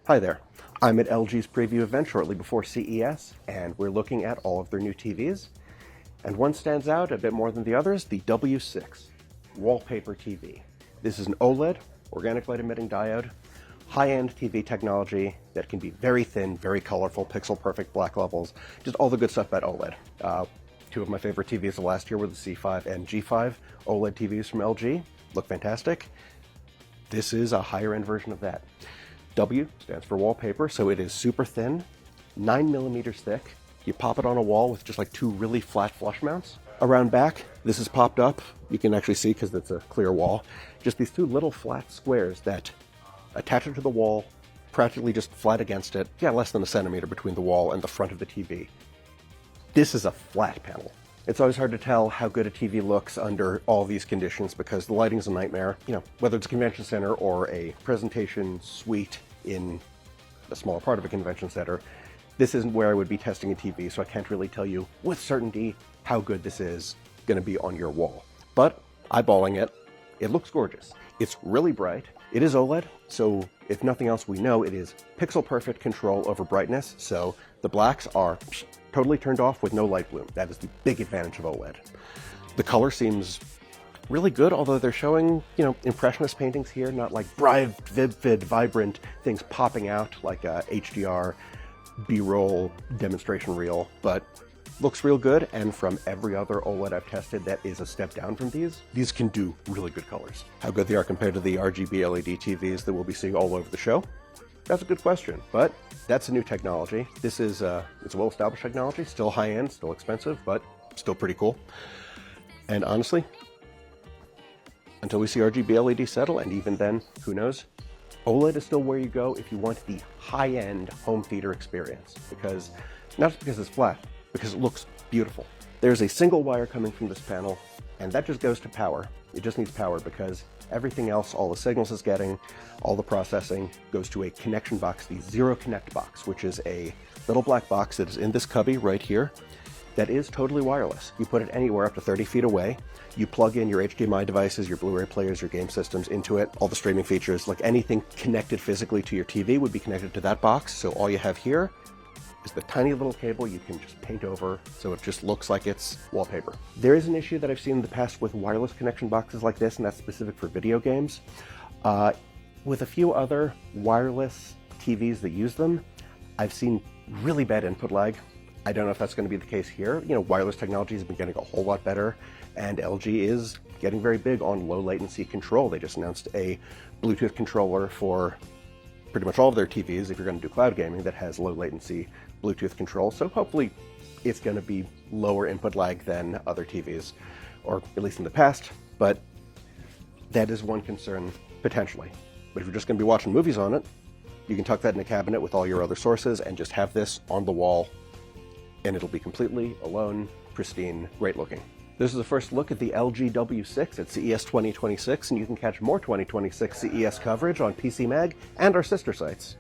Hi there. I'm at LG's preview event shortly before CES, and we're looking at all of their new TVs. And one stands out a bit more than the others, the W6 Wallpaper TV. This is an OLED, organic light emitting diode, high-end TV technology that can be very thin, very colorful, pixel-perfect black levels, just all the good stuff about OLED. Two of my favorite TVs of last year were the C5 and G5 OLED TVs from LG. Look fantastic. This is a higher-end version of that. W stands for wallpaper, so it is super thin, 9 millimeters thick. You pop it on a wall with just like two really flat flush mounts. Around back, this is popped up. You can actually see because it's a clear wall. Just these two little flat squares that attach it to the wall, practically just flat against it. Yeah, less than a centimeter between the wall and the front of the TV. This is a flat panel. It's always hard to tell how good a TV looks under all these conditions because the lighting is a nightmare. You know, whether it's a convention center or a presentation suite in a smaller part of a convention center, this isn't where I would be testing a TV, so I can't really tell you with certainty how good this is going to be on your wall. But eyeballing it, it looks gorgeous. It's really bright. It is OLED, so if nothing else we know it is pixel perfect control over brightness, so the blacks are totally turned off with no light bloom. That is the big advantage of OLED. The color seems really good, although they're showing, impressionist paintings here, not like bright, vivid, vibrant things popping out like a HDR B-roll demonstration reel, but looks real good, and from every other OLED I've tested that is a step down from these can do really good colors. How good they are compared to the RGB LED TVs that we'll be seeing all over the show? That's a good question, but that's a new technology. This is it's a well-established technology, still high-end, still expensive, but still pretty cool. And honestly, until we see RGB LED settle, and even then, who knows, OLED is still where you go if you want the high-end home theater experience, because not just because it's flat, because it looks beautiful. There's a single wire coming from this panel, and that just goes to power. It just needs power because everything else, all the signals it's getting, all the processing, goes to a connection box, the Zero Connect box, which is a little black box that is in this cubby right here that is totally wireless. You put it anywhere up to 30 feet away. You plug in your HDMI devices, your Blu-ray players, your game systems into it, all the streaming features, like anything connected physically to your TV would be connected to that box. So all you have here is the tiny little cable you can just paint over so it just looks like it's wallpaper. There is an issue that I've seen in the past with wireless connection boxes like this, and that's specific for video games. With a few other wireless TVs that use them, I've seen really bad input lag. I don't know if that's going to be the case here. Wireless technology has been getting a whole lot better, and LG is getting very big on low latency control. They just announced a Bluetooth controller for pretty much all of their TVs, if you're going to do cloud gaming, that has low latency Bluetooth control. So hopefully it's going to be lower input lag than other TVs, or at least in the past, but that is one concern potentially. But if you're just going to be watching movies on it, you can tuck that in a cabinet with all your other sources and just have this on the wall, and it'll be completely alone, pristine, great looking. This is the first look at the LG W6 at CES 2026, and you can catch more 2026 CES coverage on PCMag and our sister sites.